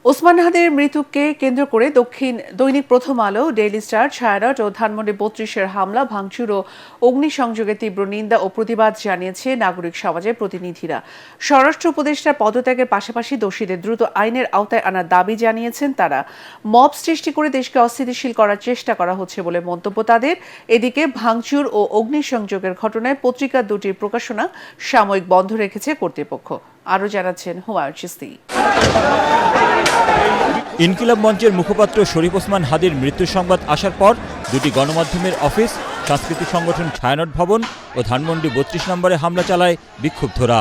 ওসমান হাদির মৃত্যুকে কেন্দ্র করে দৈনিক প্রথম আলো, ডেইলি স্টার, ছায়ানট ও ধানমন্ডি ৩২-এর হামলা, ভাঙচুর ও অগ্নিসংযোগের তীব্র নিন্দা ও প্রতিবাদ জানিয়েছে নাগরিক সমাজের প্রতিনিধিরা। স্বরাষ্ট্র উপদেষ্টার পদত্যাগের পাশাপাশি দোষীদের দ্রুত আইনের আওতায় আনার দাবি জানিয়েছেন তারা। মব সৃষ্টি করে দেশকে অস্থিতিশীল করার চেষ্টা করা হচ্ছে বলে মন্তব্য তাদের। এদিকে ভাঙচুর ও অগ্নিসংযোগের ঘটনায় পত্রিকা দুটির প্রকাশনা সাময়িক বন্ধ রেখেছে কর্তৃপক্ষ। আরও জানাচ্ছেন হুমায়ুন চিশতি। ইনকিলাব মঞ্চের মুখপাত্র শরীফ ওসমান হাদির মৃত্যুর সংবাদ আসার পর দুটি গণমাধ্যমের অফিস, সাংস্কৃতিক সংগঠন ছায়ানট ভবন ও ধানমন্ডি ৩২ নম্বরে হামলা চালায় বিক্ষুব্ধরা।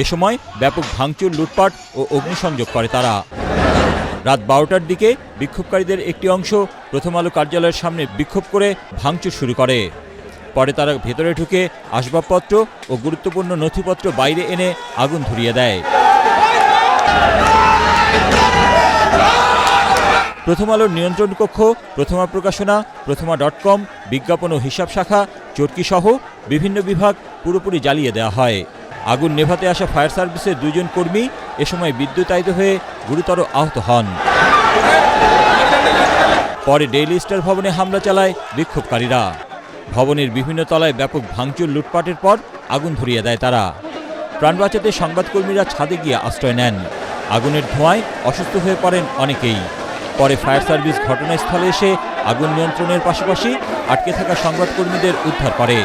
এ সময় ব্যাপক ভাঙচুর, লুটপাট ও অগ্নিসংযোগ করে তারা। রাত ১২টার দিকে বিক্ষোভকারীদের একটি অংশ প্রথম আলো কার্যালয়ের সামনে বিক্ষোভ করে ভাঙচুর শুরু করে। পরে তারা ভেতরে ঢুকে আসবাবপত্র ও গুরুত্বপূর্ণ নথিপত্র বাইরে এনে আগুন ধরিয়ে দেয়। প্রথম আলোর নিয়ন্ত্রণ কক্ষ, প্রথমা প্রকাশনা, প্রথমা.com, বিজ্ঞাপন ও হিসাব শাখা, চরকি সহ বিভিন্ন বিভাগ পুরোপুরি জ্বালিয়ে দেওয়া হয়। আগুন নেভাতে আসা ফায়ার সার্ভিসের ২ জন কর্মী এ সময় বিদ্যুতায়িত হয়ে গুরুতর আহত হন। পরে ডেইলি স্টার ভবনে হামলা চালায় বিক্ষোভকারীরা। ভবনের বিভিন্ন তলায় ব্যাপক ভাঙচুর, লুটপাটের পর আগুন ধরিয়ে দেয় তারা। প্রাণ বাঁচাতে সংবাদকর্মীরা ছাদে গিয়ে আশ্রয় নেন। আগুনের ধোঁয়ায় অসুস্থ হয়ে পড়েন অনেকেই। পরে ফায়ার সার্ভিস ঘটনাস্থলে এসে আগুন নিয়ন্ত্রণের পাশাপাশি আটকে থাকা সংবাদকর্মীদের উদ্ধার করে।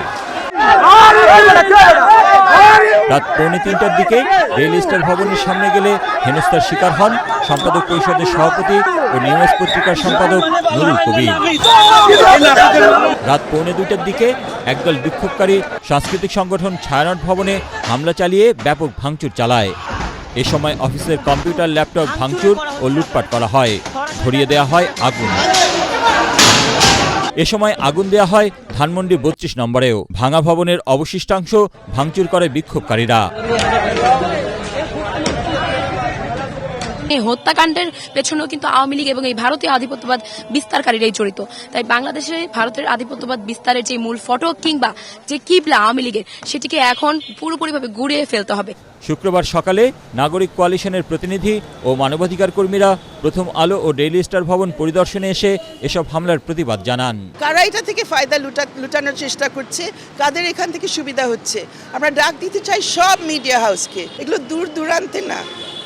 রাত ২:৩০টার দিকে ডেইলি স্টার ভবনের সামনে গেলে হেনস্থার শিকার হন সম্পাদক পরিষদের সভাপতি ও নিউজ পত্রিকার সম্পাদক নুরুল কবির। রাত ২:৩০টার দিকে একদল বিক্ষোভকারী সাংস্কৃতিক সংগঠন ছায়ানট ভবনে হামলা চালিয়ে ব্যাপক ভাঙচুর চালায়। এ সময় অফিসের কম্পিউটার, ল্যাপটপ ভাঙচুর ও লুটপাট করা হয়। ধরিয়ে দেওয়া হয় আগুন। এ সময় আগুন দেওয়া হয় ধানমন্ডি ৩২ নম্বরেও। ভাঙা ভবনের অবশিষ্টাংশ ভাঙচুর করে বিক্ষোভকারীরা। এই হত্যাকাণ্ডের পেছনেও কিন্তু আওয়ামী লীগ এবং এই ভারতীয় আধিপত্যবাদ বিস্তারকারীরাই জড়িত। তাই বাংলাদেশে ভারতের আধিপত্যবাদ বিস্তারের যে মূল ফটক কিংবা যে কিবলা আওয়ামী লীগের, সেটিকে এখন পুরোপুরিভাবে গুড়িয়ে ফেলতে হবে। শুক্রবার সকালে নাগরিক কোয়ালিশনের প্রতিনিধি ও মানবাধিকার কর্মীরা প্রথম আলো ও ডেইলি স্টার ভবন পরিদর্শনে এসে এসব হামলার প্রতিবাদ জানান। কারা এটা থেকে ফায়দা লুটানোর চেষ্টা করছে, কাদের এখান থেকে সুবিধা হচ্ছে, আমরা ডাক দিতে চাই সব মিডিয়া হাউসকে। এগুলো দূর দূরান্তে না,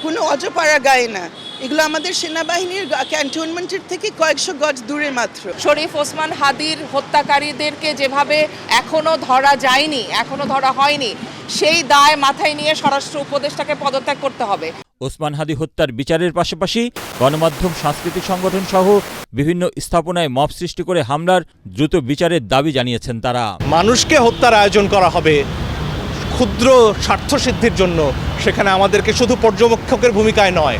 কোনো অজপাড়া গায়ে না, এগুলো আমাদের সেনাবাহিনীর ক্যান্টনমেন্টের থেকে কয়েকশো গজ দূরে মাত্র। শরীফ ওসমান হাদির হত্যাকারীদেরকে যেভাবে এখনো ধরা যায়নি, এখনো ধরা হয়নি, সেই দায় মাথায় নিয়ে স্বরাষ্ট্র উপদেষ্টাকে পদত্যাগ করতে হবে। ওসমান হাদি হত্যার বিচারের পাশাপাশি গণমাধ্যম, সাংস্কৃতিক সংগঠন সহ বিভিন্ন স্থাপনায় মব সৃষ্টি করে হামলার দ্রুত বিচারের দাবি জানিয়েছেন তারা। মানুষকে হত্যার আয়োজন করা হবে ক্ষুদ্র স্বার্থসিদ্ধির জন্য, সেখানে আমাদেরকে শুধু পর্যবেক্ষকের ভূমিকায় নয়,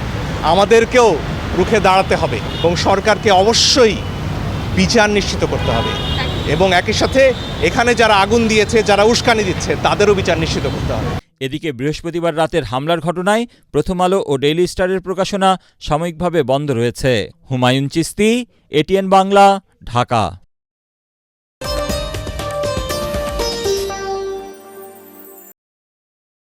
আমাদেরকেও রুখে দাঁড়াতে হবে এবং সরকারকে অবশ্যই বিচার নিশ্চিত করতে হবে এবং একই সাথে এখানে যারা আগুন দিয়েছে, যারা উস্কানি দিচ্ছে, তাদেরও বিচার নিশ্চিত করতে হবে। এদিকে বৃহস্পতিবার রাতের হামলার ঘটনায় প্রথম আলো ও ডেইলি স্টারের প্রকাশনা সাময়িকভাবে বন্ধ রয়েছে। হুমায়ুন চিশতি, এটিএন বাংলা, ঢাকা।